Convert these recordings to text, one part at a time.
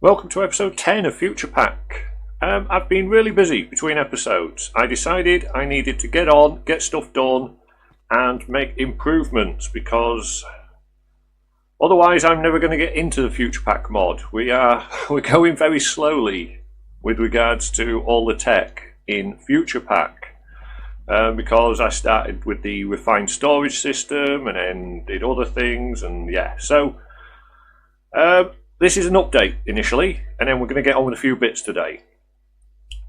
Welcome to episode 10 of Futurepack. I've been really busy between episodes. I decided I needed to get on, get stuff done, and make improvements because otherwise I'm never going to get into the Futurepack mod. We're going very slowly with regards to all the tech in Futurepack because I started with the refined storage system and then did other things, and yeah, so this is an update initially, and then we're going to get on with a few bits today.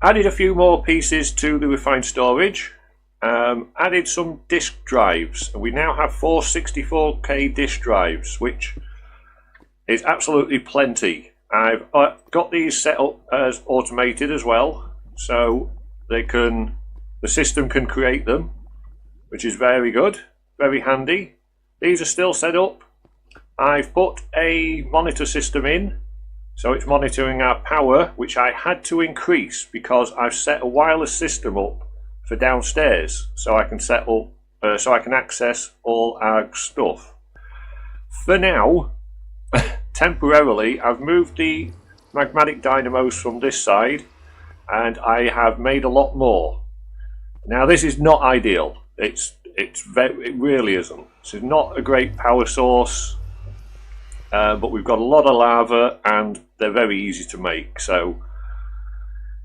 Added a few more pieces to the refined storage, added some disk drives, and we now have 4 64K disk drives, which is absolutely plenty. I've got these set up as automated as well, so the system can create them, which is very good, very handy. These are still set up. I've put a monitor system in, so it's monitoring our power, which I had to increase because I've set a wireless system up for downstairs, so I can set up, so I can access all our stuff. For now, temporarily, I've moved the magmatic dynamos from this side, and I have made a lot more. Now, this is not ideal. It really isn't. This is not a great power source. But we've got a lot of lava and they're very easy to make, so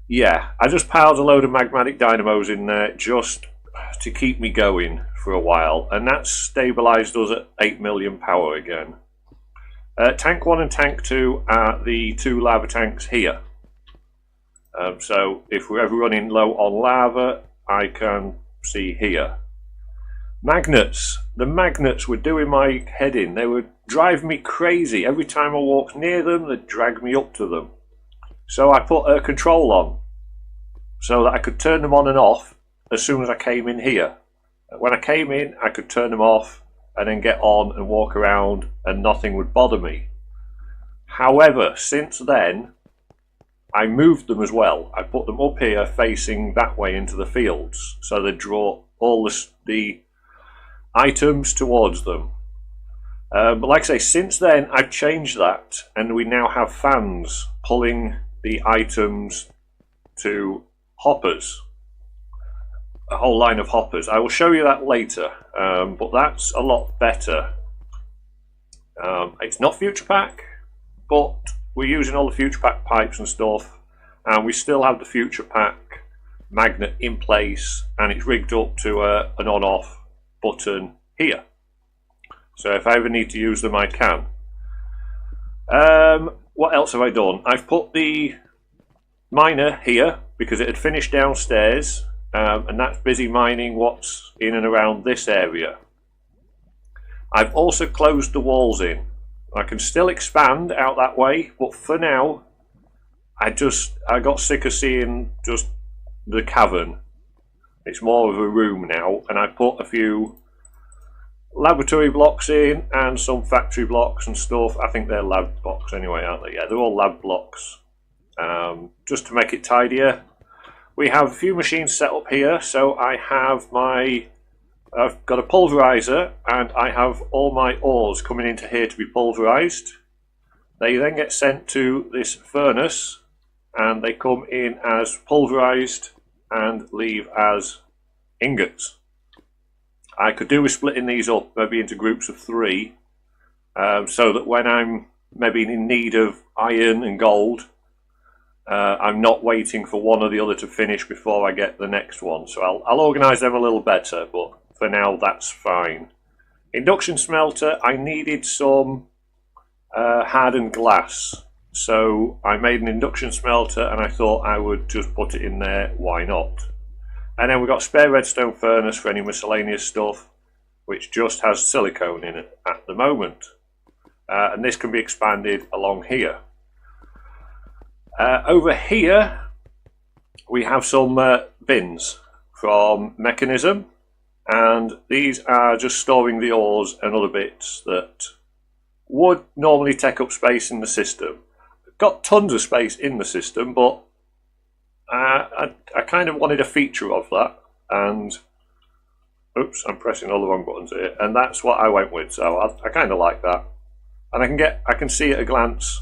yeah, I just piled a load of magmatic dynamos in there just to keep me going for a while, and that's stabilised us at 8 million power again. Tank 1 and Tank 2 are the two lava tanks here, so if we're ever running low on lava I can see here. Magnets. The magnets were doing my head in. They were driving me crazy. Every time I walked near them, they'd drag me up to them. So I put a control on so that I could turn them on and off as soon as I came in here. When I came in, I could turn them off and then get on and walk around and nothing would bother me. However, since then, I moved them as well. I put them up here facing that way into the fields so they draw all the items towards them. But like I say, since then I've changed that, and we now have fans pulling the items to hoppers, a whole line of hoppers. I will show you that later, but that's a lot better. It's not Futurepack, but we're using all the Futurepack pipes and stuff, and we still have the Futurepack magnet in place, and it's rigged up to an on-off button here, so if I ever need to use them I can. What else have I done? I've put the miner here because it had finished downstairs, and that's busy mining what's in and around this area. I've also closed the walls in. I can still expand out that way, but for now I got sick of seeing just the cavern. It's more of a room now, and I put a few laboratory blocks in and some factory blocks and stuff. I think they're lab blocks anyway, aren't they? Yeah, they're all lab blocks, just to make it tidier. We have a few machines set up here, so I've got a pulverizer, and I have all my ores coming into here to be pulverized. They then get sent to this furnace, and they come in as pulverized and leave as ingots. I could do with splitting these up maybe into groups of 3, so that when I'm maybe in need of iron and gold, I'm not waiting for one or the other to finish before I get the next one. So I'll organise them a little better, but for now that's fine. Induction smelter, I needed some hardened glass, so I made an induction smelter, and I thought I would just put it in there, why not? And then we've got a spare redstone furnace for any miscellaneous stuff, which just has silicone in it at the moment. And this can be expanded along here. Over here, we have some bins from Mechanism, and these are just storing the ores and other bits that would normally take up space in the system. Got tons of space in the system, but I kind of wanted a feature of that, and oops, I'm pressing all the wrong buttons here, and that's what I went with. So I kind of like that, and I can see at a glance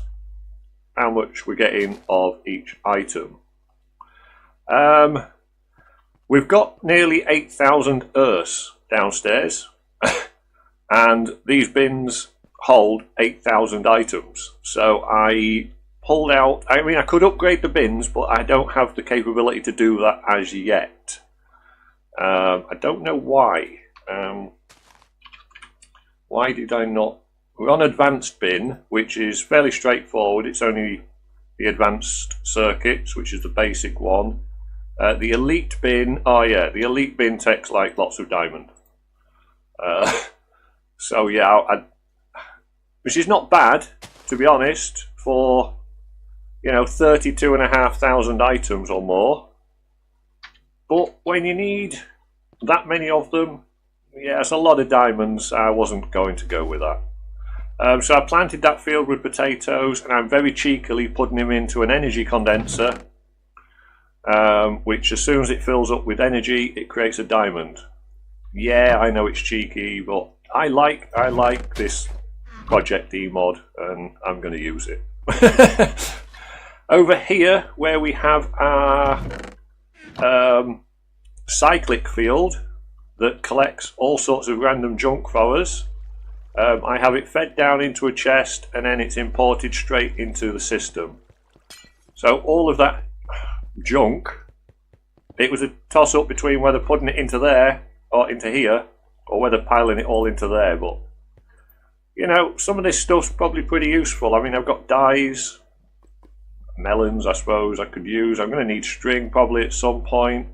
how much we're getting of each item. We've got nearly 8,000 Earths downstairs, and these bins hold 8,000 items. So I pulled out, I mean, I could upgrade the bins, but I don't have the capability to do that as yet. I don't know why. Why did I not? We're on advanced bin, which is fairly straightforward. It's only the advanced circuits, which is the basic one. The elite bin, oh yeah, the elite bin takes like lots of diamond. So yeah, which is not bad, to be honest, for, you know, 32,500 items or more. But when you need that many of them, yeah, it's a lot of diamonds. I wasn't going to go with that. So I planted that field with potatoes, and I'm very cheekily putting them into an energy condenser, which as soon as it fills up with energy, it creates a diamond. Yeah, I know it's cheeky, but I like this Project E mod, and I'm going to use it. Over here, where we have our cyclic field that collects all sorts of random junk for us, I have it fed down into a chest, and then it's imported straight into the system. So all of that junk, it was a toss up between whether putting it into there or into here, or whether piling it all into there. But you know, some of this stuff's probably pretty useful. I mean, I've got dyes, melons I suppose I could use. I'm going to need string probably at some point.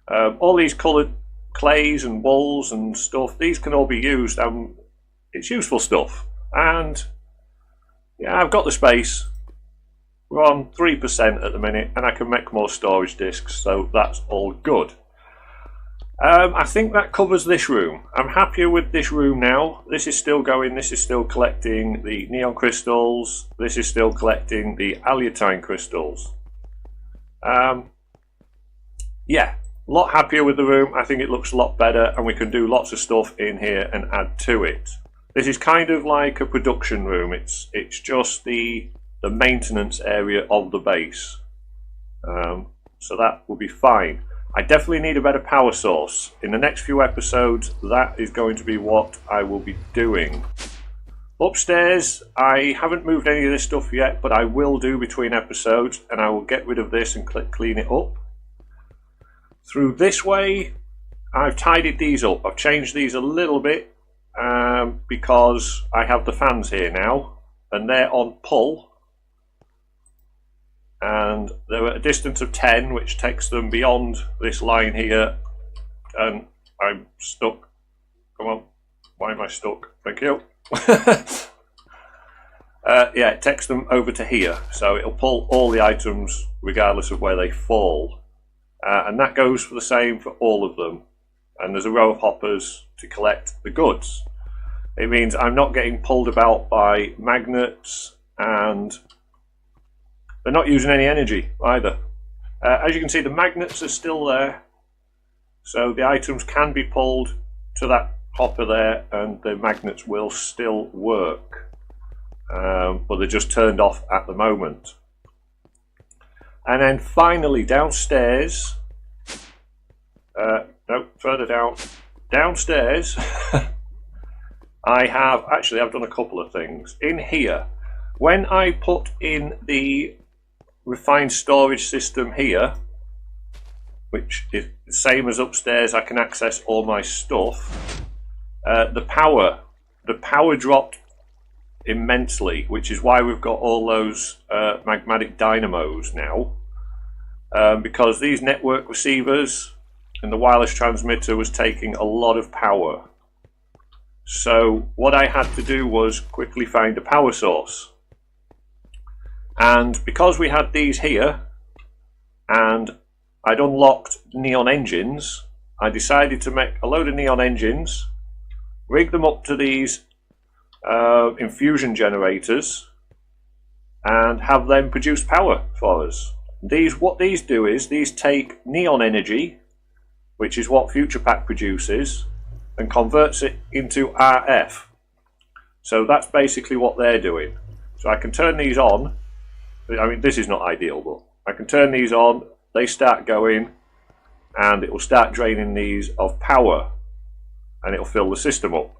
All these coloured clays and wools and stuff, these can all be used. It's useful stuff, and yeah, I've got the space. We're on 3% at the minute, and I can make more storage discs, so that's all good. I think that covers this room. I'm happier with this room now. This is still going, this is still collecting the neon crystals, this is still collecting the alliotine crystals. Yeah, a lot happier with the room. I think it looks a lot better, and we can do lots of stuff in here and add to it. This is kind of like a production room. It's just the maintenance area of the base. So that will be fine. I definitely need a better power source. In the next few episodes, that is going to be what I will be doing. Upstairs, I haven't moved any of this stuff yet, but I will do between episodes, and I will get rid of this and clean it up. Through this way, I've tidied these up. I've changed these a little bit because I have the fans here now, and they're on pull. And they're at a distance of 10, which takes them beyond this line here, and I'm stuck. Come on, why am I stuck? Thank you. Yeah, it takes them over to here, so it'll pull all the items regardless of where they fall, and that goes for the same for all of them. And there's a row of hoppers to collect the goods. It means I'm not getting pulled about by magnets, and they're not using any energy either. As you can see, the magnets are still there, so the items can be pulled to that hopper there, and the magnets will still work, but they're just turned off at the moment. And then finally downstairs, no, further down, downstairs, I've done a couple of things. In here, when I put in the refined storage system here, which is the same as upstairs, I can access all my stuff. The power dropped immensely, which is why we've got all those magmatic dynamos now, because these network receivers and the wireless transmitter was taking a lot of power. So what I had to do was quickly find a power source. And because we had these here, and I'd unlocked neon engines, I decided to make a load of neon engines, rig them up to these infusion generators, and have them produce power for us. What these do is, these take neon energy, which is what Futurepack produces, and converts it into RF. So that's basically what they're doing. So I can turn these on, I mean, this is not ideal, but I can turn these on, they start going, and it will start draining these of power, and it'll fill the system up.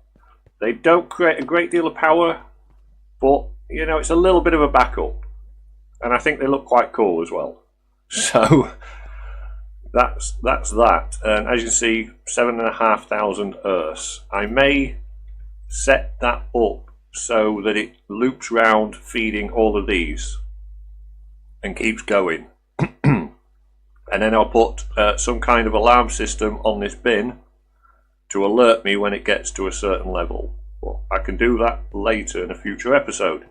They don't create a great deal of power, but you know, it's a little bit of a backup, and I think they look quite cool as well. So that's that. And as you can see, 7,500 Earths. I may set that up so that it loops round feeding all of these and keeps going. And then I'll put some kind of alarm system on this bin to alert me when it gets to a certain level. But I can do that later in a future episode.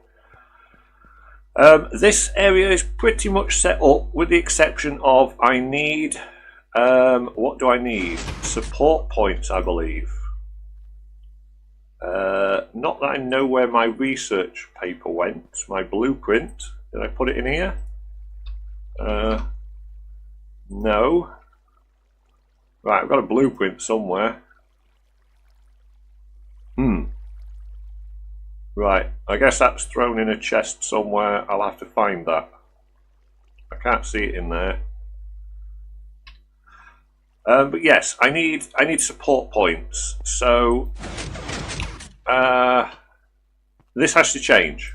This area is pretty much set up, with the exception of I need, what do I need? Support points, I believe. Not that I know where my research paper went, my blueprint. Did I put it in here? No. Right, I've got a blueprint somewhere. Right, I guess that's thrown in a chest somewhere. I'll have to find that. I can't see it in there. But yes, I need support points. So this has to change.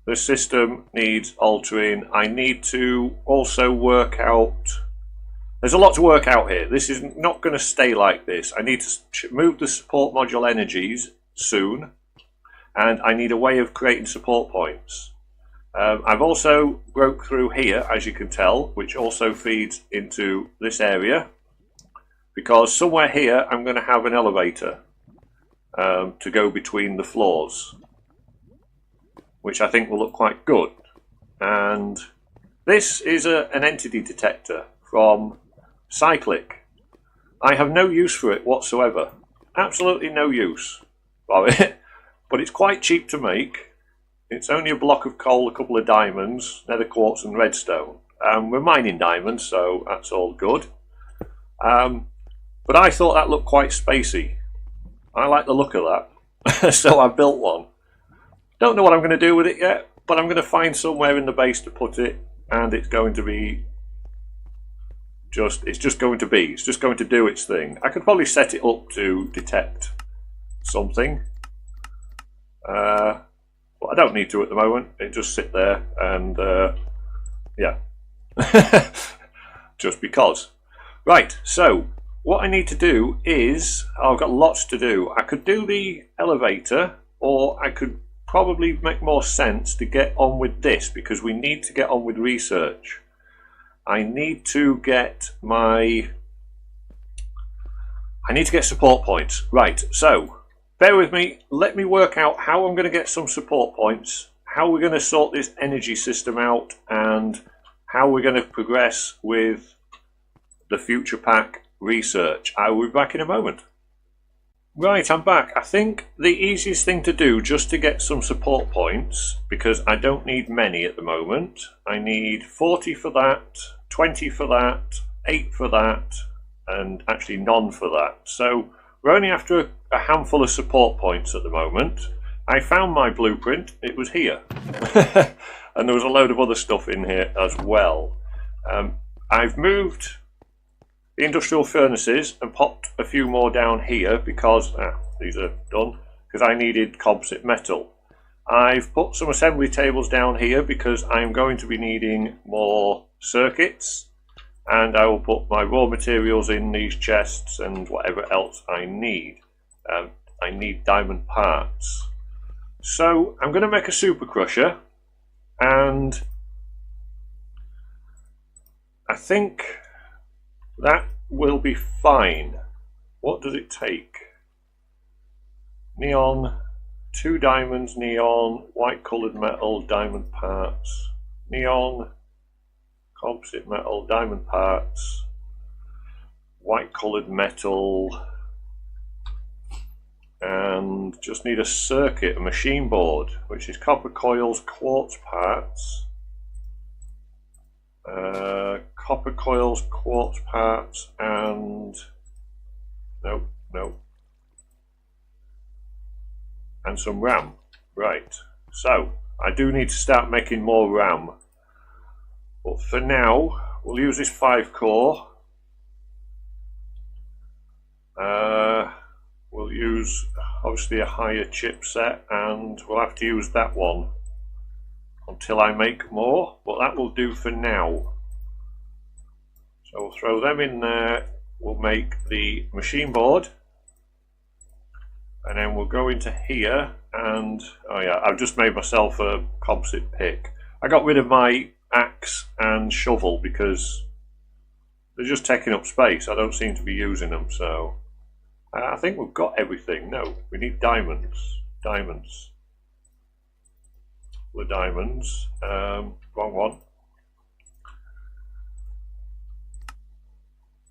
The system needs altering. I need to also work out. There's a lot to work out here. This is not going to stay like this. I need to move the support module energies soon, and I need a way of creating support points. I've also broke through here, as you can tell, which also feeds into this area, because somewhere here I'm going to have an elevator to go between the floors, which I think will look quite good. And this is an entity detector from Cyclic. I have no use for it whatsoever. Absolutely no use for it. But it's quite cheap to make. It's only a block of coal, a couple of diamonds, nether quartz and redstone. We're mining diamonds, so that's all good. But I thought that looked quite spacey. I like the look of that. So I built one. Don't know what I'm going to do with it yet, but I'm going to find somewhere in the base to put it, and it's going to be it's just going to do its thing. I could probably set it up to detect something, but I don't need to at the moment. It just sit there, and yeah, just because. Right, so what I need to do is, I've got lots to do. I could do the elevator, or I could probably make more sense to get on with this, because we need to get on with research. I need to get support points. Right, so bear with me. Let me work out how I'm going to get some support points, how we're going to sort this energy system out, and how we're going to progress with the Futurepack research. I will be back in a moment. Right, I'm back. I think the easiest thing to do, just to get some support points, because I don't need many at the moment. I need 40 for that, 20 for that, 8 for that, and actually none for that. So we're only after a handful of support points at the moment. I found my blueprint. It was here. And there was a load of other stuff in here as well. I've moved the industrial furnaces and popped a few more down here because these are done, because I needed composite metal. I've put some assembly tables down here because I'm going to be needing more circuits, and I will put my raw materials in these chests and whatever else I need. I need diamond parts. So I'm going to make a super crusher, and I think that will be fine. What does it take? Neon, 2 diamonds, neon, white coloured metal, diamond parts, neon, composite metal, diamond parts, white coloured metal, and just need a circuit, a machine board, which is copper coils, quartz parts, copper coils, quartz parts, and no, and some RAM. Right, so I do need to start making more RAM. But for now, we'll use this 5-core. We'll use obviously a higher chipset, and we'll have to use that one until I make more, but that will do for now. So we'll throw them in there, we'll make the machine board, and then we'll go into here and, oh yeah, I've just made myself a composite pick. I got rid of my axe and shovel because they're just taking up space. I don't seem to be using them, so I think we've got everything. No, we need diamonds. Diamonds. The diamonds. Wrong one.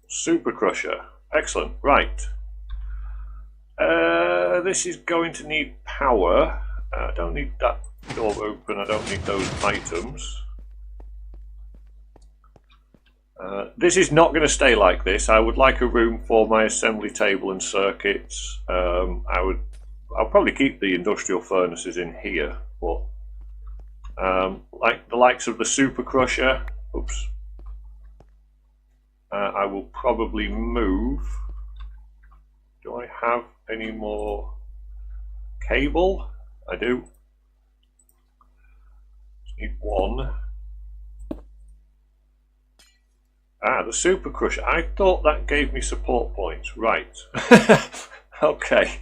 Super crusher. Excellent. Right. This is going to need power. I don't need that door open. I don't need those items. This is not going to stay like this. I would like a room for my assembly table and circuits. I'll probably keep the industrial furnaces in here, but like the likes of the super crusher, oops, I will probably move. Do I have any more cable? I do. Just need one. Ah, the super crusher. I thought that gave me support points. Right. Okay.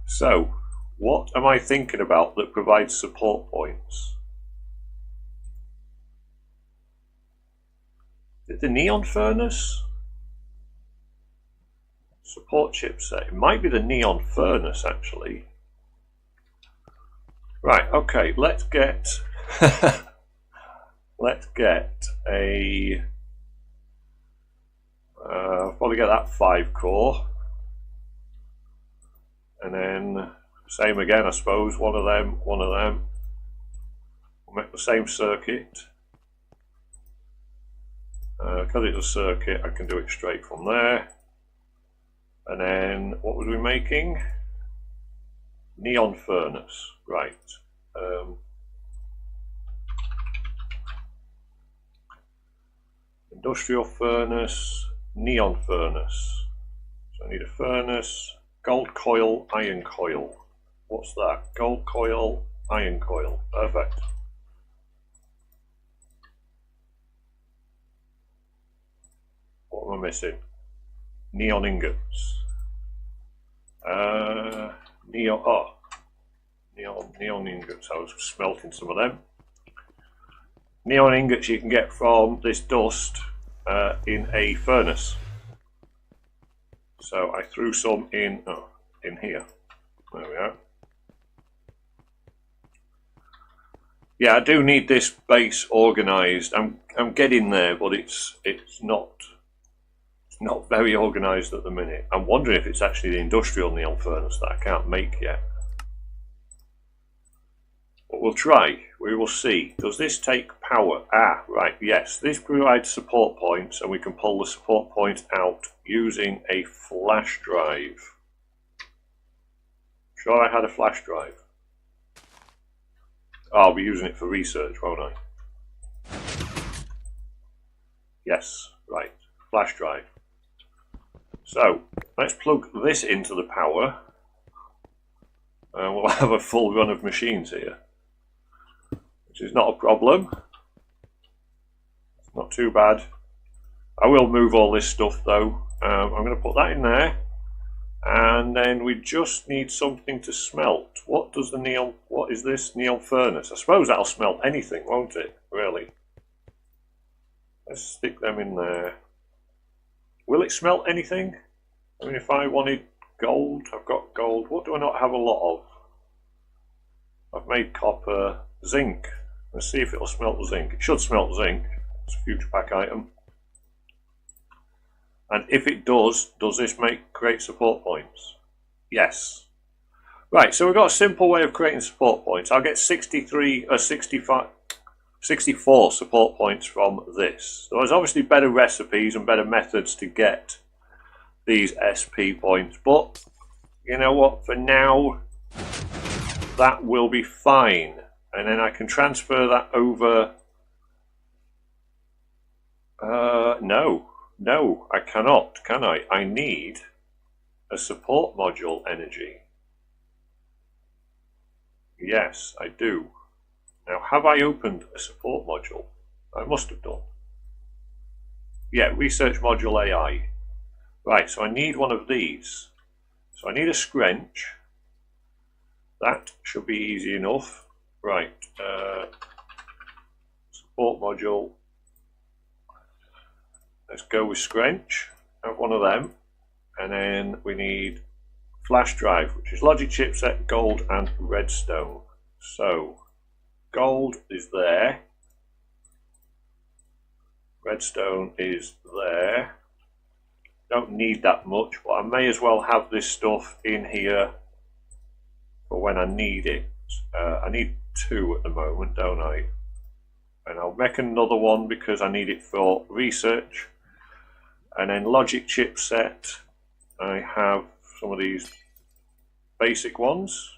So, what am I thinking about that provides support points? Is it the neon furnace? Support chipset. It might be the neon furnace, actually. Right, okay, let's get let's get a probably get that 5-core, and then same again, I suppose, one of them. We'll make the same circuit. Because it's a circuit, I can do it straight from there. And then, what was we making? Neon furnace, right. Industrial furnace, neon furnace. So I need a furnace, gold coil, iron coil. What's that? Gold coil, iron coil. Perfect. What am I missing? Neon ingots. Neon ingots. I was smelting some of them. Neon ingots you can get from this dust in a furnace. So I threw some in here. There we are. Yeah, I do need this base organised. I'm getting there, but it's not very organised at the minute. I'm wondering if it's actually the industrial neon furnace that I can't make yet. But we'll try. We will see. Does this take power? Ah, right, yes. This provides support points, and we can pull the support points out using a flash drive. Sure, I had a flash drive. Oh, I'll be using it for research, won't I? Yes, right. Flash drive. So, let's plug this into the power, and we'll have a full run of machines here, which is not a problem. It's not too bad. I will move all this stuff though. I'm going to put that in there, and then we just need something to smelt. What is this neon furnace? I suppose that'll smelt anything, won't it? Really? Let's stick them in there. Will it smelt anything? I mean, if I wanted gold, I've got gold. What do I not have a lot of? I've made copper, zinc. Let's see if it'll smelt the zinc. It should smelt zinc. It's a Futurepack item. And if it does this create support points? Yes. Right, so we've got a simple way of creating support points. I'll get 64 support points from this. So there's obviously better recipes and better methods to get these SP points, but you know what, for now that will be fine. and then I can transfer that over. No, I cannot, can I? I need a support module energy. Yes, I do. Now, have I opened a support module? I must have done. Yeah, research module AI. Right, so I need one of these. So I need a scrench. That should be easy enough. Right, support module. Let's go with scrench. Have one of them. And then we need flash drive, which is logic chipset, gold, and redstone. So gold is there. Redstone is there. Don't need that much, but I may as well have this stuff in here for when I need it. I need 2 at the moment, don't I? And I'll make another one because I need it for research. And then logic chipset, I have some of these basic ones.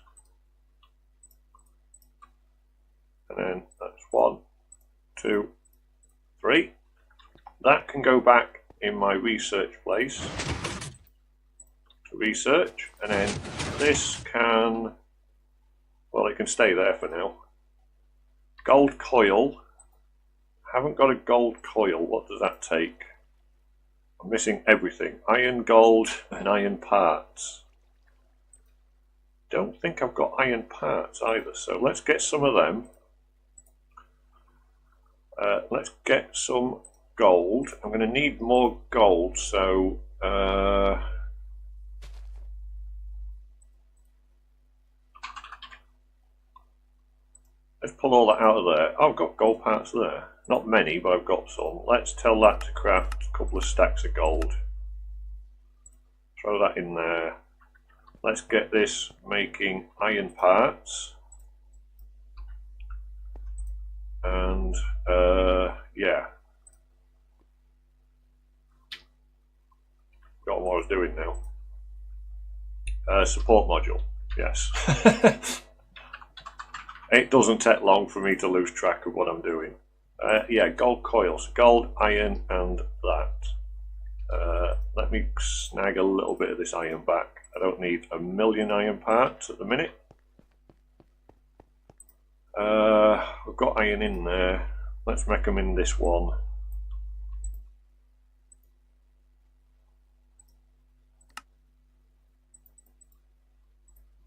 And then that's 1, 2, 3. That can go back in my research place to research, and then this can, well, it can stay there for now. Gold coil. Haven't got a gold coil. What does that take? I'm missing everything. Iron, gold, and iron parts. Don't think I've got iron parts either, so let's get some of them. Let's get some gold. I'm going to need more gold, so let's pull all that out of there. Oh, I've got gold parts there. Not many, but I've got some. Let's tell that to craft a couple of stacks of gold. Throw that in there. Let's get this making iron parts. And yeah. Got what I was doing now. Support module, yes. It doesn't take long for me to lose track of what I'm doing. Yeah, gold coils, gold, iron, and that. Let me snag a little bit of this iron back. I don't need a million iron parts at the minute. We've got iron in there. Let's make them in this one.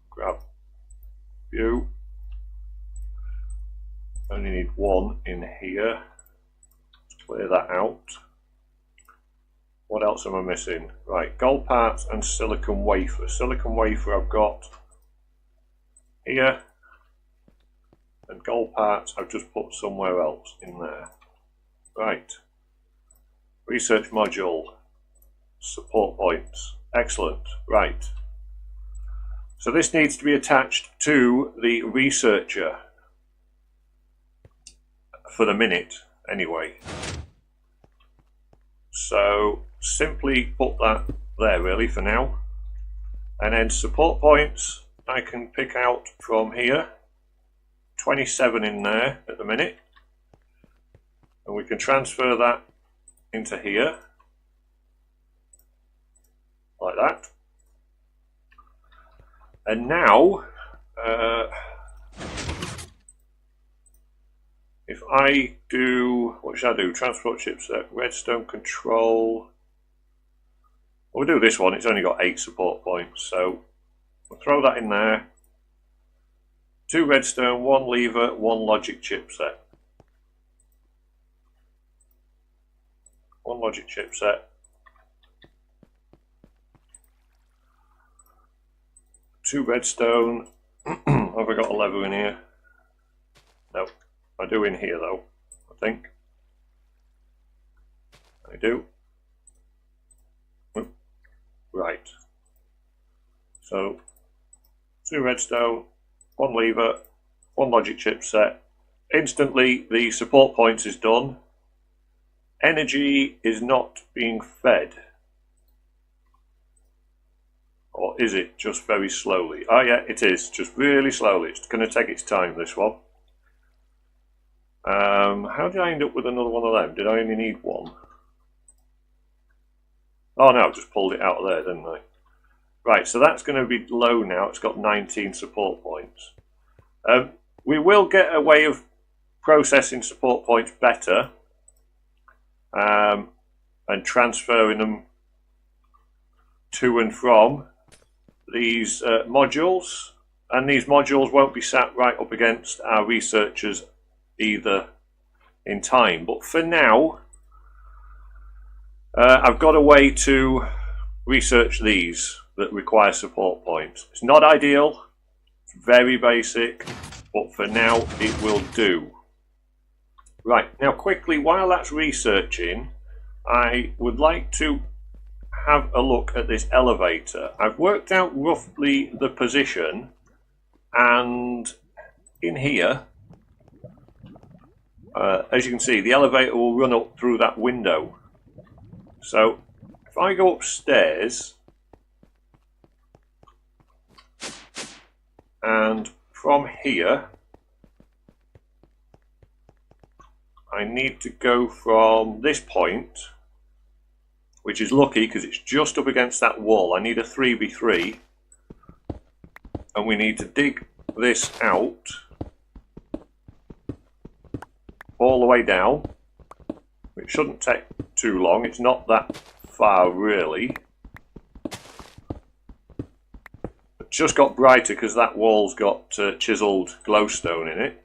Grab a few. Only need 1 in here. Let's clear that out. What else am I missing? Right, gold parts and silicon wafer. Silicon wafer I've got here. And gold parts I've just put somewhere else in there. Right. Research module. Support points. Excellent. Right. So this needs to be attached to the researcher. For the minute, anyway. So simply put that there really for now. And then support points I can pick out from here. 27 in there at the minute, and we can transfer that into here like that. And now if I do, what should I do? Transport chipset, redstone control. We'll do this one, it's only got 8 support points, so we'll throw that in there. 2 redstone, 1 lever, 1 logic chipset. 1 logic chipset. 2 redstone. Have I got a lever in here? No. I do in here though, I think. I do. Right. So 2 redstone, 1 lever, 1 logic chipset. Instantly the support points is done. Energy is not being fed. Or is it just very slowly? Oh yeah, it is, just really slowly. It's going to take its time, this one. How did I end up with another one of them? Did I only need one? Oh no, I just pulled it out of there, didn't I? Right, so that's going to be low now. It's got 19 support points. We will get a way of processing support points better and transferring them to and from these modules. And these modules won't be sat right up against our researchers either in time. But for now, I've got a way to research these that require support points. It's not ideal, it's very basic, but for now it will do. Right, now quickly, while that's researching, I would like to have a look at this elevator. I've worked out roughly the position, and in here, as you can see, the elevator will run up through that window. So if I go upstairs, and from here I need to go from this point, which is lucky because it's just up against that wall. I need a 3v3, and we need to dig this out all the way down. It shouldn't take too long, it's not that far really. It just got brighter because that wall's got chiselled glowstone in it.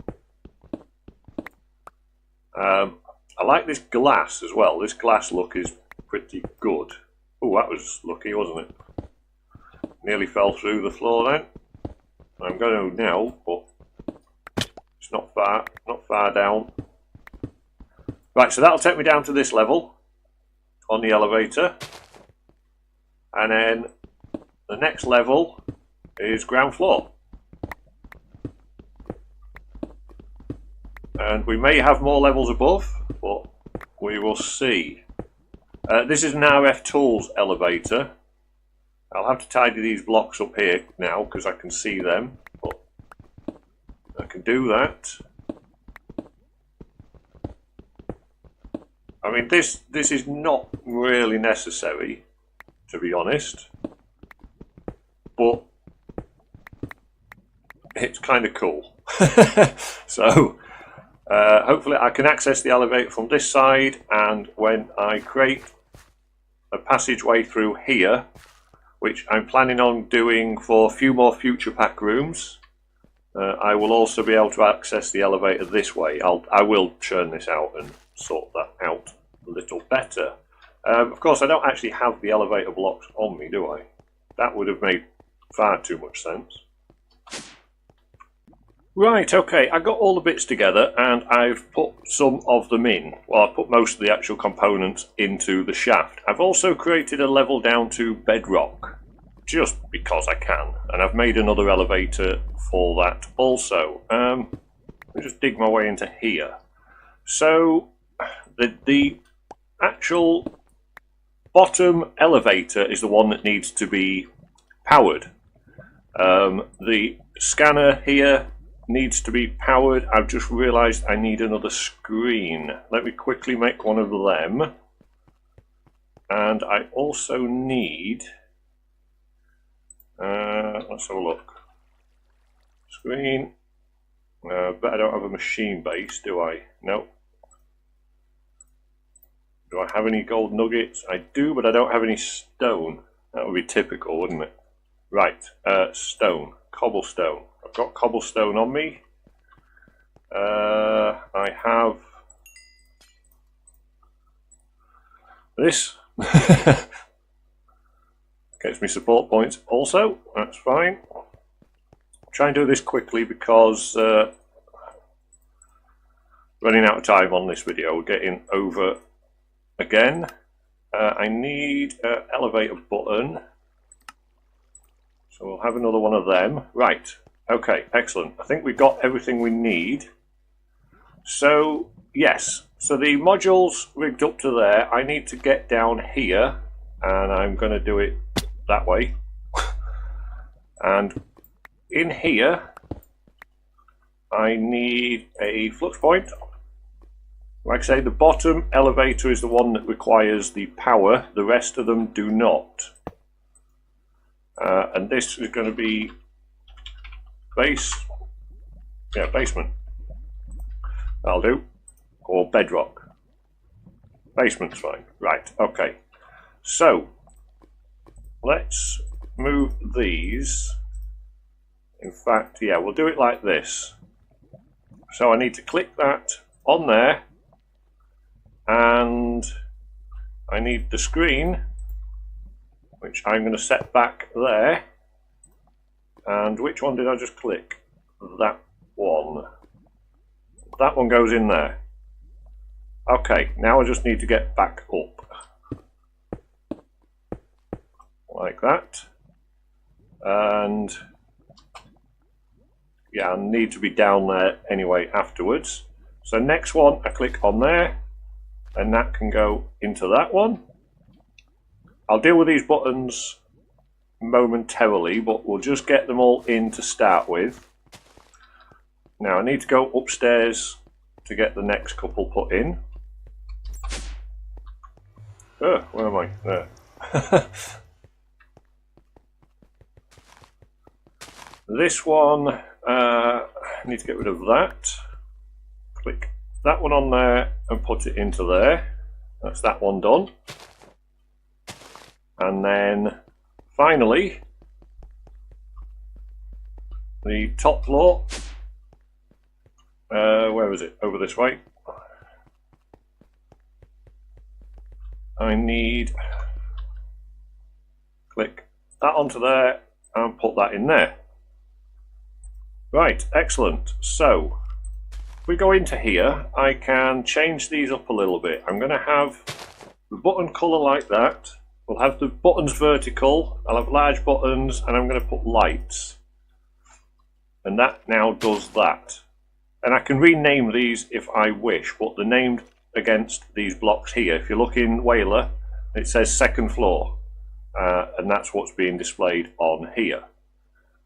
I like this glass as well. This glass look is pretty good. Oh, that was lucky, wasn't it? Nearly fell through the floor then. I'm going to now, but it's not far down. Right, so that'll take me down to this level on the elevator, and then the next level is ground floor. And we may have more levels above, but we will see. This is an RFTools elevator. I'll have to tidy these blocks up here now because I can see them, but I can do that. I mean, this is not really necessary, to be honest, but it's kind of cool. So hopefully I can access the elevator from this side, and when I create a passageway through here, which I'm planning on doing for a few more Futurepack rooms, I will also be able to access the elevator this way. I will churn this out and sort that out a little better. Of course, I don't actually have the elevator blocks on me, do I? That would have made far too much sense. Right, okay, I got all the bits together and I've put some of them in. Well, I've put most of the actual components into the shaft. I've also created a level down to bedrock, just because I can. And I've made another elevator for that also. Let me just dig my way into here. So, the actual bottom elevator is the one that needs to be powered. The scanner here needs to be powered. I've just realised I need another screen. Let me quickly make one of them. And I also need... let's have a look. Screen. But I don't have a machine base, do I? No. Do I have any gold nuggets? I do, but I don't have any stone. That would be typical, wouldn't it? Right, stone. Cobblestone. I've got cobblestone on me. I have this. Gets me support points also, that's fine. Try and do this quickly because running out of time on this video. We're getting over again. I need an elevator button, so we'll have another one of them. Right, okay, excellent. I think we've got everything we need. So yes, so the module's rigged up to there. I need to get down here, and I'm going to do it that way. And in here I need a flux point, Like I say, the bottom elevator is the one that requires the power, the rest of them do not. And this is going to be basement. That'll do. Or bedrock. Basement's fine. Right, okay. So, let's move these. In fact, yeah, we'll do it like this. So I need to click that on there. And I need the screen, which I'm going to set back there. And which one did I just click? That one. That one goes in there. Okay, now I just need to get back up. Like that. And yeah, I need to be down there anyway afterwards. So next one, I click on there. And that can go into that one. I'll deal with these buttons momentarily, but we'll just get them all in to start with. Now I need to go upstairs to get the next couple put in. Oh, where am I? There. This one, I need to get rid of that. Click that one on there and put it into there. That's that one done. And then finally the top floor. Where is it? Over this way. I need click that onto there and put that in there. Right, excellent. So if we go into here, I can change these up a little bit. I'm going to have the button colour like that. We'll have the buttons vertical. I'll have large buttons, and I'm going to put lights. And that now does that. And I can rename these if I wish, but they're named against these blocks here. If you look in Whaler, it says second floor. And that's what's being displayed on here.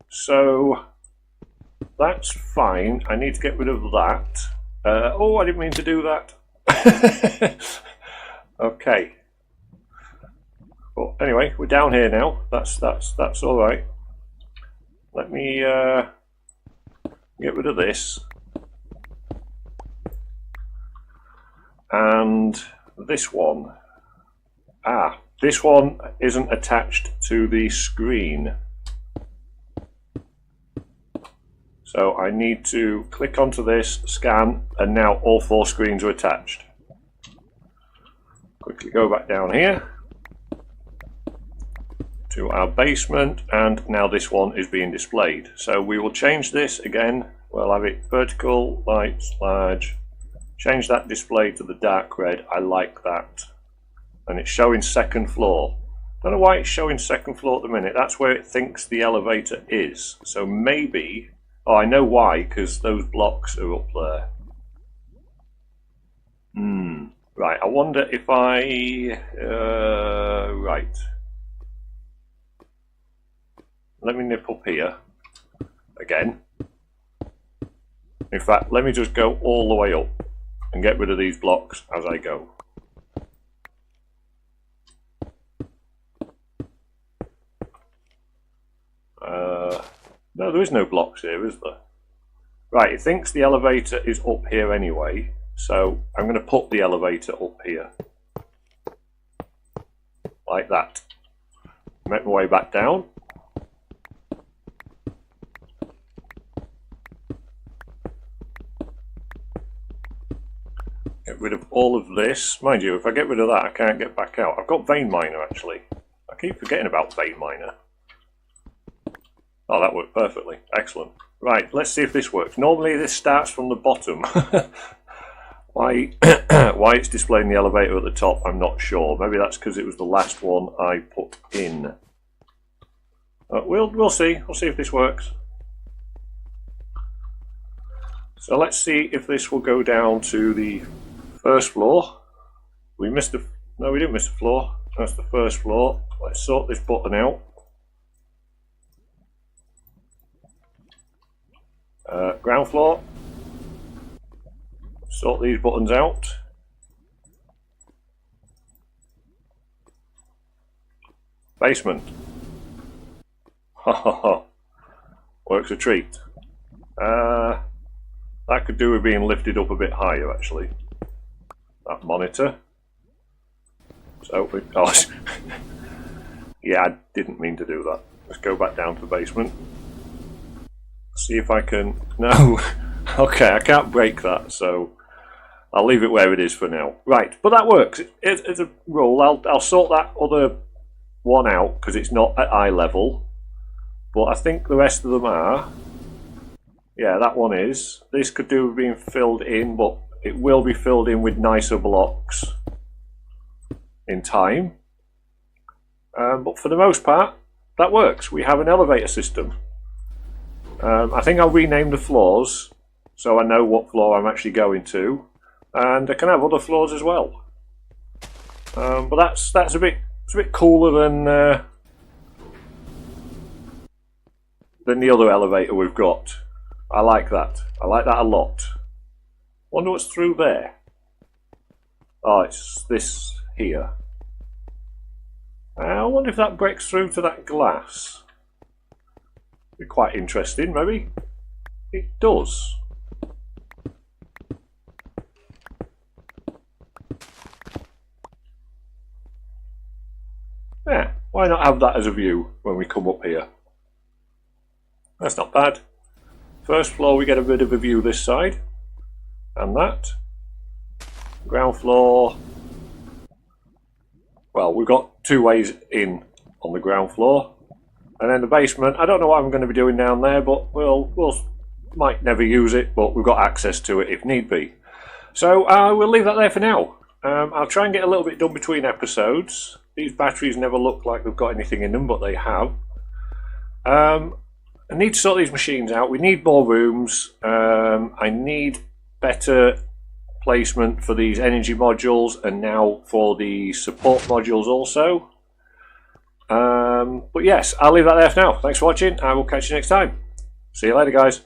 So that's fine. I need to get rid of that. Oh, I didn't mean to do that. Okay. Well, anyway, we're down here now. That's all right. Let me get rid of this. And this one. This one isn't attached to the screen. So I need to click onto this, scan, and now all four screens are attached. Quickly go back down here to our basement, and now this one is being displayed. So we will change this again. We'll have it vertical, lights, large. Change that display to the dark red. I like that. And it's showing second floor. Don't know why it's showing second floor at the minute. That's where it thinks the elevator is. So maybe... Oh, I know why, because those blocks are up there. Right, I wonder if I... right. Let me nip up here again. In fact, let me just go all the way up and get rid of these blocks as I go. No, there is no blocks here, is there? Right, it thinks the elevator is up here anyway, so I'm going to put the elevator up here. Like that. Make my way back down. Get rid of all of this. Mind you, if I get rid of that, I can't get back out. I've got Vein Miner, actually. I keep forgetting about Vein Miner. Oh, that worked perfectly. Excellent. Right, let's see if this works. Normally this starts from the bottom. Why it's displaying the elevator at the top, I'm not sure. Maybe that's because it was the last one I put in. We'll see. We'll see if this works. So let's see if this will go down to the first floor. We missed a... No, we didn't miss a floor. That's the first floor. Let's sort this button out. Ground floor. Sort these buttons out. Basement. Ha ha ha. Works a treat. That could do with being lifted up a bit higher, actually. That monitor. So, oh, yeah, I didn't mean to do that. Let's go back down to the basement. See if I can... No! Okay, I can't break that, so I'll leave it where it is for now. Right, but that works. It's a rule. I'll sort that other one out, because it's not at eye level. But I think the rest of them are. Yeah, that one is. This could do with being filled in, but it will be filled in with nicer blocks in time. But for the most part, that works. We have an elevator system. I think I'll rename the floors so I know what floor I'm actually going to, and I can have other floors as well. But that's a bit cooler than the other elevator we've got. I like that. I like that a lot. Wonder what's through there. Oh, it's this here. I wonder if that breaks through to that glass. Be quite interesting, maybe. It does. Yeah, why not have that as a view when we come up here? That's not bad. First floor we get a bit of a view this side. And that. Ground floor. Well, we've got two ways in on the ground floor. And then the basement, I don't know what I'm going to be doing down there, but we'll might never use it, but we've got access to it if need be. So we'll leave that there for now. I'll try and get a little bit done between episodes. These batteries never look like they've got anything in them, but they have. I need to sort these machines out. We need more rooms. I need better placement for these energy modules, and now for the support modules also. But yes, I'll leave that there for now. Thanks for watching. I will catch you next time. See you later, guys.